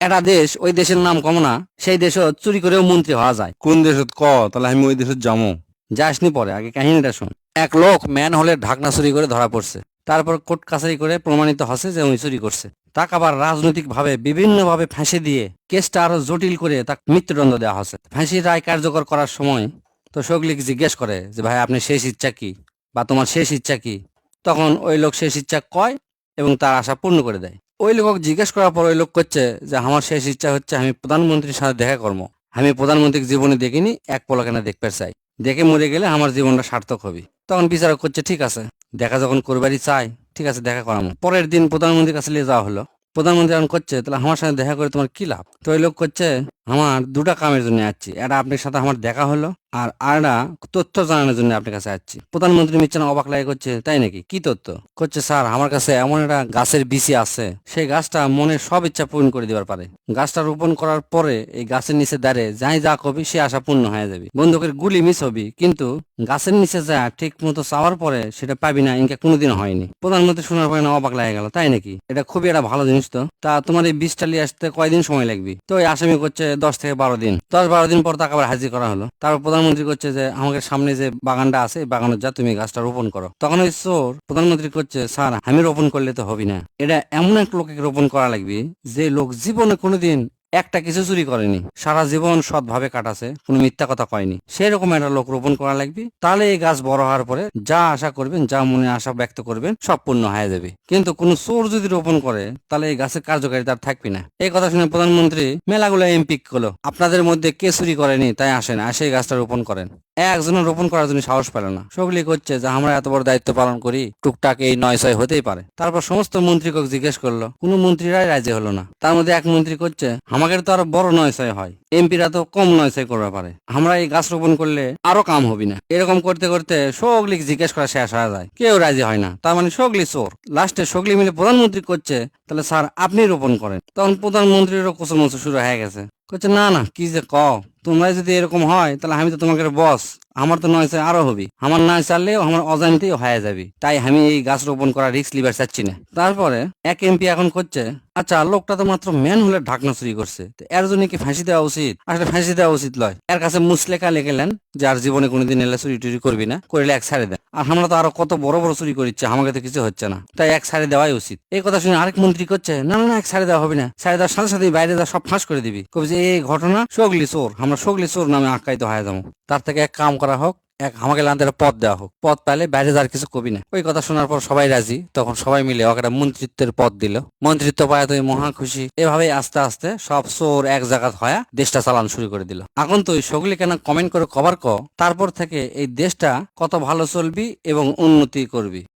একটা দেশ ওই দেশের নাম কম না, সেই দেশও চুরি করেও মন্ত্রী হওয়া যায়। কোন দেশত ক, তাহলে আমি ওই দেশত যাবো। যাসনি, পরে আগে কাহিনীটা শুন। এক লোক ম্যান হলে ঢাকনা চুরি করে ধরা পড়ছে। তারপর কোর্ট কাছারি করে প্রমাণিত হচ্ছে যে উনি চুরি করছে। তাকে আবার রাজনৈতিক ভাবে বিভিন্ন ভাবে ফাঁসি দিয়ে কেসটা আরো জটিল করে তাকে মৃত্যুদণ্ড দেওয়া হচ্ছে। ফাঁসির রায় কার্যকর করার সময় তো সগলিক জিজ্ঞেস করে যে ভাই আপনি শেষ ইচ্ছা কি, বা তোমার শেষ ইচ্ছা কি। তখন ওই লোক শেষ ইচ্ছা কয় এবং তার আশা পূর্ণ করে দেয়। ওই লোক জিজ্ঞেস করার পর ওই লোক করছে যে আমার শেষ ইচ্ছা হচ্ছে আমি প্রধানমন্ত্রীর সাথে দেখা করবো। আমি প্রধানমন্ত্রীর জীবনে দেখিনি, এক পলকে দেখতে চাই। দেখে মরে গেলে আমার জীবনটা সার্থক হবে। তখন বিচারক করছে ঠিক আছে, দেখা যখন করবারই চাই, ঠিক আছে দেখা করামো। পরের দিন প্রধানমন্ত্রীর কাছে নিয়ে যাওয়া হলো। প্রধানমন্ত্রী এখন করছে তাহলে আমার সাথে দেখা করে তোমার কি লাভ। তো ওই লোক করছে আমার দুটা কামের জন্য আসছি, এটা আপনার সাথে আমার দেখা হলো, আর আরটা তথ্য জানানোর জন্য আপনার কাছে আসছি। প্রধানমন্ত্রী মিচ্ছান অবাক লাগে করছে তাই নাকি, কি তথ্য? করছে স্যার আমার কাছে এমন একটা গাছের বিচি আছে, সেই গাছটা মনের সব ইচ্ছা পূরণ করে দিবার পারে। গাছটা রোপণ করার পরে এই গাছের নিচে দাঁড়িয়ে যাই যা কবি সে আশা পূর্ণ হয়ে যাবে। বন্দুকের গুলি মিস হবি, কিন্তু গাছের নিচে যা ঠিক মতো চাওয়ার পরে সেটা পাবি না, ইনকা কোনোদিন হয়নি। প্রধানমন্ত্রী শোনার পরে না অবাক লাগে গেল, তাই নাকি, এটা খুবই একটা ভালো জিনিস। তো তা তোমার এই বীজটা নিয়ে আসতে কয়দিন সময় লাগবে? তো ওই আসামি করছে 10 থেকে 12 দিন। 10-12 দিন পর তাকে আবার হাজির করা হলো। তারপর প্রধানমন্ত্রী করছে যে আমাকে সামনে যে বাগানটা আছে এই বাগানে যা তুমি গাছটা রোপণ করো। তখন ওই চোর প্রধানমন্ত্রী করছে স্যার আমি রোপণ করলে তো হবি না, এটা এমন এক লোকে রোপণ করা লাগবে যে লোক জীবনে কোনোদিন একটা কিছু চুরি করেনি, সারা জীবন সৎভাবে কাটাছে, কোনো মিথ্যা কথা কয়নি, সেরকম একটা লোক রোপণ করা লাগবে। তাহলে এই গাছ বড় হওয়ার পরে যা আশা করবেন, যা মনে আশা ব্যক্ত করবেন সব পূর্ণ হয়ে যাবে। কিন্তু কোনো চোর যদি রোপণ করে তাহলে এই গাছের কার্যকারিতা থাকবে না। এই কথা শুনে প্রধানমন্ত্রী মেলাগুলো এমপি করলো, আপনাদের মধ্যে কে চুরি করেনি তাই আসেন, আসে এই গাছটা রোপণ করেন। একজনের রোপণ করার জন্য সাহস পেল না। সকলেই করছে যে আমরা এত বড় দায়িত্ব পালন করি, টুকটাক এই 9-6 হতেই পারে। তারপর সমস্ত মন্ত্রীকে জিজ্ঞেস করলো, কোনো মন্ত্রীরাই রাজি হলো না। তার মধ্যে এক মন্ত্রী করছে আমাদের তো আরো বড় 9-6 হয়, এমপিরা তো কম 9-6 করতে পারে, আমরা এই গাছ রোপণ করলে আরো কাম হবি না। এরকম করতে করতে সকলি জিজ্ঞেস করা শেষ হয়ে যায়, কেউ রাজি হয় না। তার মানে সকলি চোর। লাস্টে সকলি মিলে প্রধানমন্ত্রী করছে তাহলে স্যার আপনি রোপণ করেন। তখন প্রধানমন্ত্রীরও কোচমোচ শুরু হয়ে গেছে, করছে না না কি যে কও, তোমরা যদি এরকম হয় তাহলে আমি তো তোমাকে বস, আমার তো 9-6 আরো হবি, আমার না চাললেও আমার অজান্তেই হয়ে যাবে, তাই আমি এই গাছ রোপণ করা রিস্ক লিবার চাচ্ছি না। তারপরে এক এমপি এখন করছে আচ্ছা লোকটা তো মাত্র ম্যান হলে ঢাকনা চুরি করছে, তো এর জন্য কি ফাঁসি দেওয়া উচিত? আসলে ফাঁসি দেওয়া উচিত লয়, এর কাছে মুসলেখা লেখেলেন যে আর জীবনে কোনোদিন এলে চুরি টুরি করবি না, করলে এক ছাড়ে দেয়। আর আমরা তো আরো কত বড় বড় চুরি করিচ্ছে, আমাকে তো কিছু হচ্ছে না, তাই এক ছাড়ে দেওয়াই উচিত। এই কথা শুনে আরেক মন্ত্রী করছে না না না এক ছাড়ে দেওয়া হবে না, ছাড়ে দেওয়ার সাথে সাথে বাইরে যা সব ফাঁস করে দিবি, কবি যে এই ঘটনা সগলি চোর, আমরা সগলি চোর নামে আখ্যায়িত হয়ে যাবো। তার থেকে এক কাম করা হোক, এক আমাকে লান্তের পদ দেওয়া হোক, পদ পাইলে বাইরে যার কিছু কবি না। ওই কথা শোনার পর সবাই রাজি। তখন সবাই মিলে ওকে একটা মন্ত্রিত্বের পদ দিল। মন্ত্রিত্ব পায় তুই মহা খুশি। এভাবেই আস্তে আস্তে সব চোর এক জায়গা হয়ে দেশটা চালানো শুরু করে দিল। এখন তুই সগলি কেন কমেন্ট করে কভার ক, তারপর থেকে এই দেশটা কত ভালো চলবি এবং উন্নতি করবি।